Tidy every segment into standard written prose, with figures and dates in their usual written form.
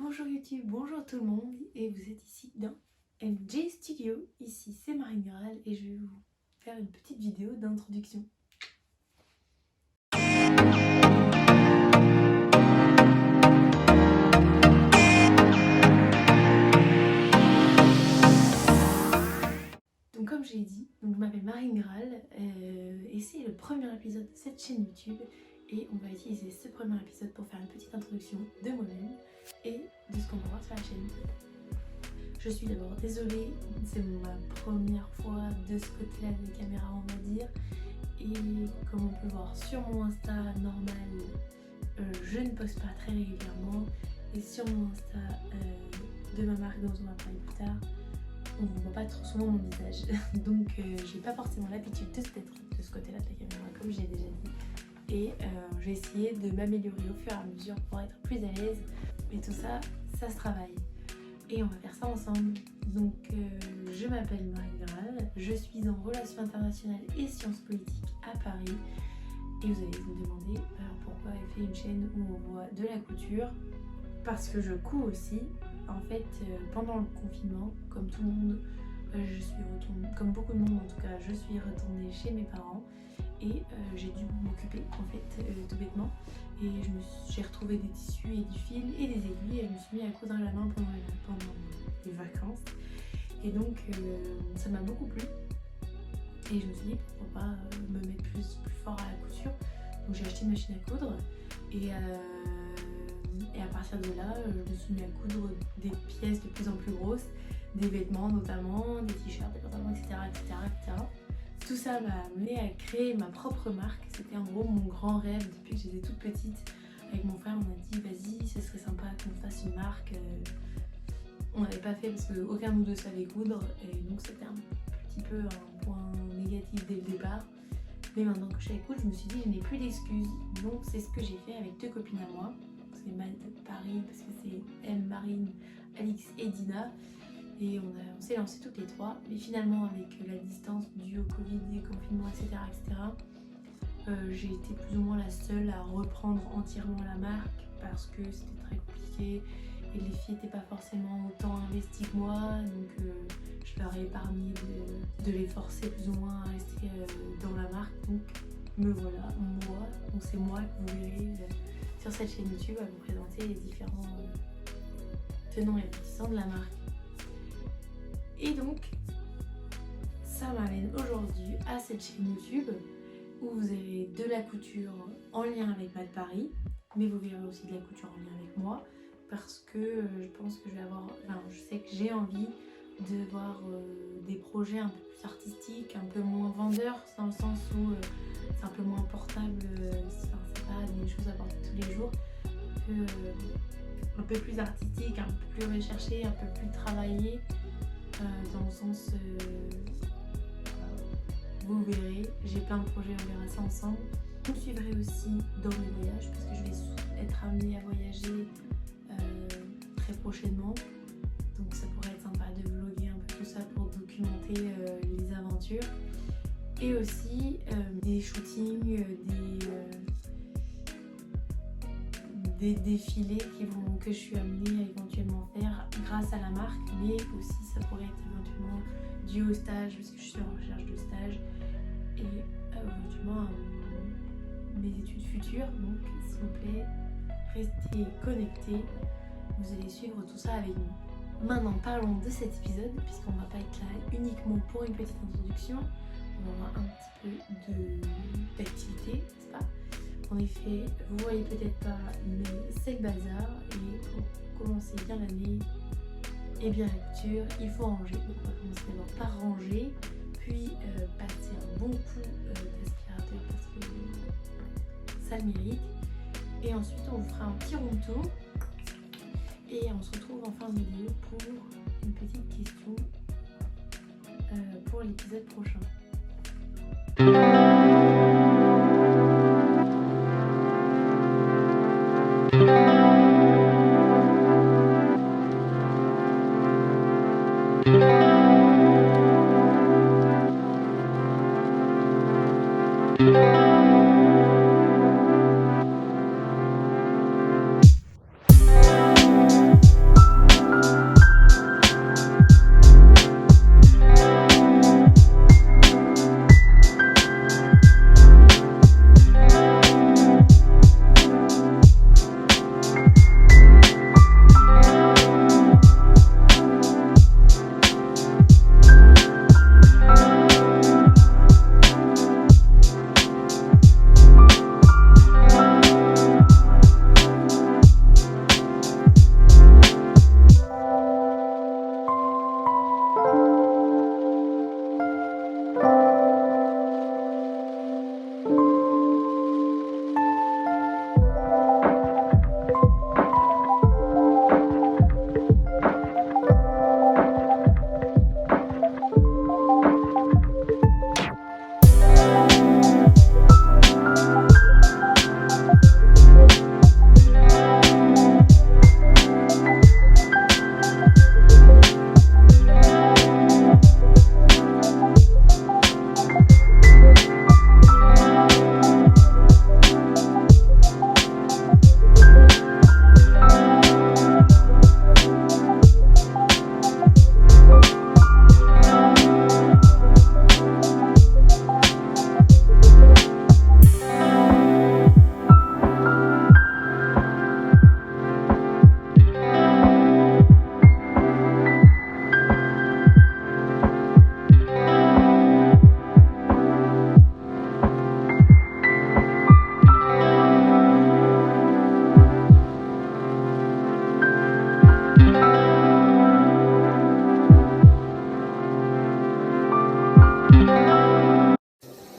Bonjour YouTube, bonjour tout le monde, et vous êtes ici dans MJ Studio. Ici c'est Marine Graal et je vais vous faire une petite vidéo d'introduction. Donc comme j'ai dit, je m'appelle Marine Graal et c'est le premier épisode de cette chaîne YouTube. Et on va utiliser ce premier épisode pour faire une petite introduction de moi-même et de ce qu'on va voir sur la chaîne. Je suis d'abord désolée, c'est ma première fois de ce côté-là des caméras, on va dire. Et comme on peut voir sur mon Insta normal, je ne poste pas très régulièrement. Et sur mon Insta de ma marque dont on va parler plus tard, on ne voit pas trop souvent mon visage. Donc j'ai pas forcément l'habitude de ce côté-là de la caméra, comme j'ai déjà dit. Et je vais essayer de m'améliorer au fur et à mesure pour être plus à l'aise. Et tout ça, ça se travaille. Et on va faire ça ensemble. Donc je m'appelle Marine Graal, je suis en relations internationales et sciences politiques à Paris. Et vous allez vous demander pourquoi elle fait une chaîne où on voit de la couture. Parce que je couds aussi. En fait, pendant le confinement, comme tout le monde, je suis retournée, comme beaucoup de monde en tout cas, je suis retournée chez mes parents. Et j'ai dû m'occuper en fait tout bêtement, et j'ai retrouvé des tissus et du fil et des aiguilles et je me suis mis à coudre à la main pendant les vacances, et donc ça m'a beaucoup plu et je me suis dit pourquoi pas me mettre plus fort à la couture. Donc j'ai acheté une machine à coudre et à partir de là je me suis mis à coudre des pièces de plus en plus grosses, des vêtements notamment, des t-shirts, des pantalons, etc. Tout ça m'a amené à créer ma propre marque. C'était en gros mon grand rêve depuis que j'étais toute petite. Avec mon frère, on a dit vas-y, ce serait sympa qu'on fasse une marque. On n'avait pas fait parce qu'aucun de nous deux savait coudre, et donc c'était un petit peu un point négatif dès le départ. Mais maintenant que je sais coudre, je me suis dit je n'ai plus d'excuses. Donc c'est ce que j'ai fait avec deux copines à moi. C'est Malte de Paris parce que c'est elle, Marine, Alix et Dina. Et on s'est lancé toutes les trois, mais finalement avec la distance due au Covid, les confinements, etc. J'ai été plus ou moins la seule à reprendre entièrement la marque parce que c'était très compliqué et les filles n'étaient pas forcément autant investies que moi, donc je leur ai épargné de les forcer plus ou moins à rester dans la marque. Donc me voilà, donc c'est moi que vous verrez sur cette chaîne YouTube à vous présenter les différents tenants et aboutissants de la marque. Et donc, ça m'amène aujourd'hui à cette chaîne YouTube où vous avez de la couture en lien avec Made Paris, mais vous verrez aussi de la couture en lien avec moi parce que je pense que je sais que j'ai envie de voir des projets un peu plus artistiques, un peu moins vendeurs, dans le sens où c'est un peu moins portable, c'est pas des choses à porter tous les jours, un peu plus artistique, un peu plus recherché, un peu plus travaillé. Dans le sens, vous verrez, j'ai plein de projets, on verra ça ensemble. Vous me suivrez aussi dans mes voyages parce que je vais être amenée à voyager très prochainement. Donc ça pourrait être sympa de vlogger un peu tout ça pour documenter les aventures. Et aussi des shootings, des défilés que je suis amenée à éventuellement faire grâce à la marque, mais aussi ça pourrait être éventuellement dû au stage parce que je suis en recherche de stage et éventuellement mes études futures. Donc s'il vous plaît, restez connectés, vous allez suivre tout ça avec nous. Maintenant parlons de cet épisode puisqu'on va pas être là uniquement pour une petite introduction, on va avoir un petit peu d'activité, n'est-ce pas? En effet, vous voyez peut-être pas, mais c'est le bazar et pour commencer bien l'année et bien la couture, il faut ranger. Donc on va commencer d'abord par ranger, puis passer un bon coup d'aspirateur parce que ça le mérite. Et ensuite on vous fera un petit room tour et on se retrouve en fin de vidéo pour une petite question pour l'épisode prochain.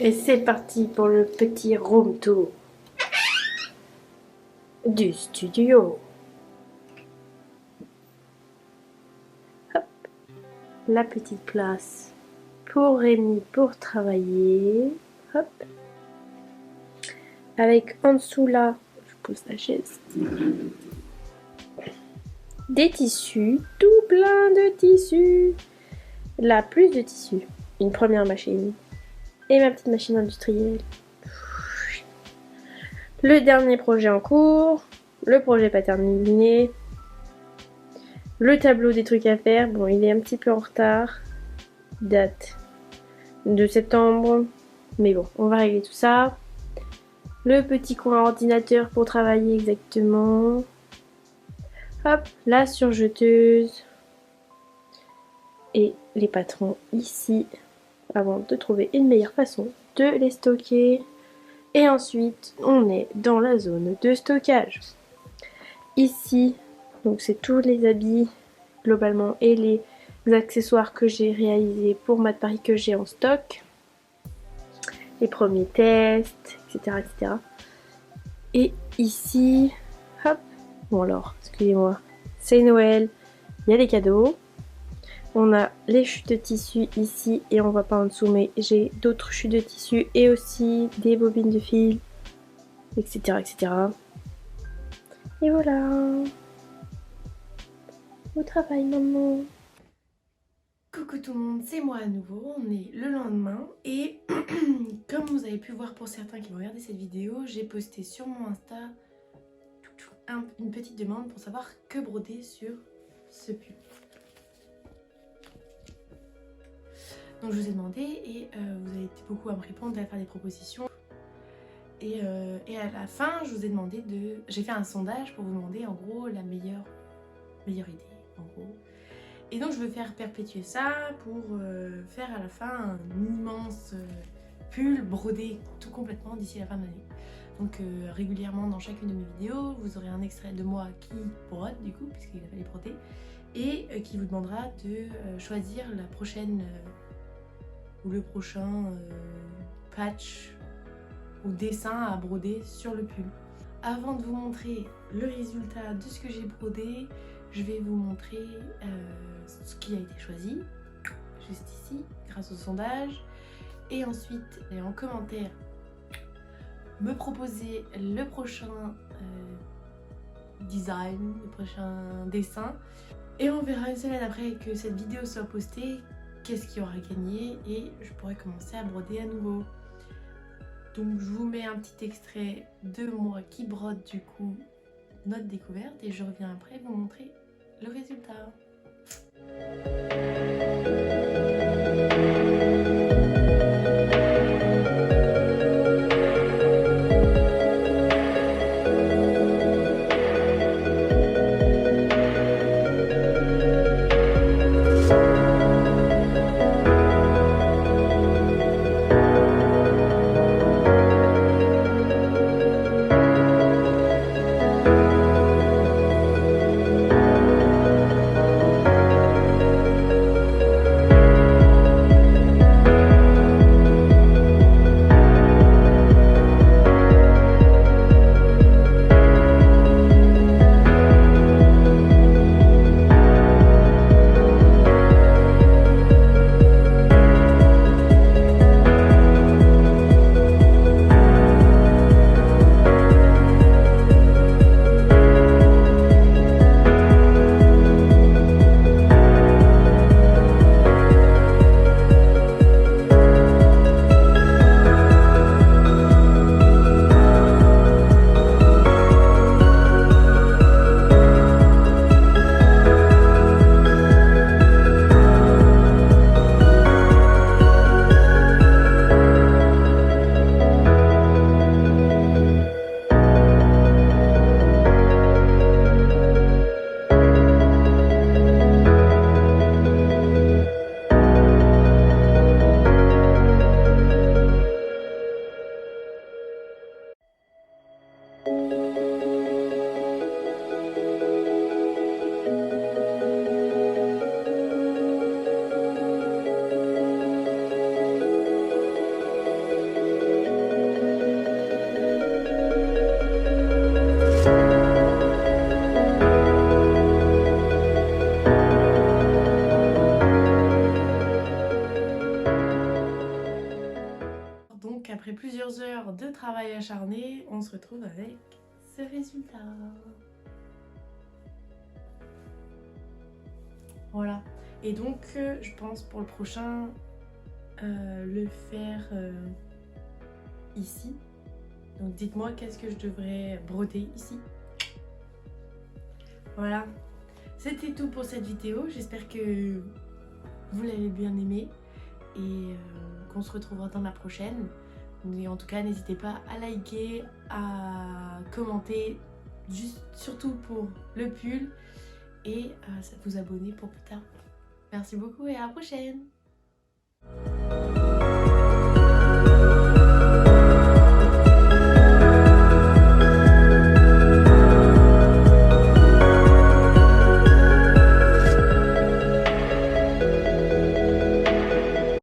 Et c'est parti pour le petit room tour du studio. Hop, la petite place pour Rémi pour travailler. Hop. Avec en dessous là, je pose la chaise, des tissus, tout plein de tissus. Là, plus de tissus. Une première machine. Et ma petite machine industrielle. Le dernier projet en cours. Le projet pas terminé. Le tableau des trucs à faire. Bon, il est un petit peu en retard. Date de septembre. Mais bon, on va régler tout ça. Le petit coin ordinateur pour travailler exactement. Hop, la surjeteuse. Et les patrons ici. Avant de trouver une meilleure façon de les stocker. Et ensuite, on est dans la zone de stockage. Ici, donc c'est tous les habits globalement et les accessoires que j'ai réalisés pour Math Paris que j'ai en stock. Les premiers tests, etc. etc. Et ici, hop, bon alors, excusez-moi, c'est Noël, il y a les cadeaux. On a les chutes de tissu ici et on voit pas en dessous, mais j'ai d'autres chutes de tissu et aussi des bobines de fil, etc. etc. Et voilà. Au travail, maman. Coucou tout le monde, c'est moi à nouveau. On est le lendemain et comme vous avez pu voir pour certains qui vont regarder cette vidéo, j'ai posté sur mon Insta une petite demande pour savoir que broder sur ce pull. Donc je vous ai demandé et vous avez été beaucoup à me répondre, à faire des propositions. Et à la fin, je vous ai demandé de... J'ai fait un sondage pour vous demander en gros la meilleure idée, en gros. Et donc je veux faire perpétuer ça pour faire à la fin un immense pull brodé tout complètement d'ici la fin de l'année. Donc régulièrement dans chacune de mes vidéos, vous aurez un extrait de moi qui brode du coup, puisqu'il a fallu broder, et qui vous demandera de choisir la prochaine... ou le prochain patch ou dessin à broder sur le pull. Avant de vous montrer le résultat de ce que j'ai brodé, je vais vous montrer ce qui a été choisi, juste ici, grâce au sondage. Et ensuite, en commentaire, me proposer le prochain design, le prochain dessin. Et on verra une semaine après que cette vidéo soit postée, qu'est-ce qui aura gagné et je pourrais commencer à broder à nouveau. Donc je vous mets un petit extrait de moi qui brode du coup notre découverte et je reviens après vous montrer le résultat. travail acharné, on se retrouve avec ce résultat. Voilà. Et donc je pense pour le prochain le faire ici. Donc dites-moi qu'est-ce que je devrais broder ici. Voilà. C'était tout pour cette vidéo. J'espère que vous l'avez bien aimé et qu'on se retrouvera dans la prochaine. Mais en tout cas, n'hésitez pas à liker, à commenter, juste surtout pour le pull et à vous abonner pour plus tard. Merci beaucoup et à la prochaine!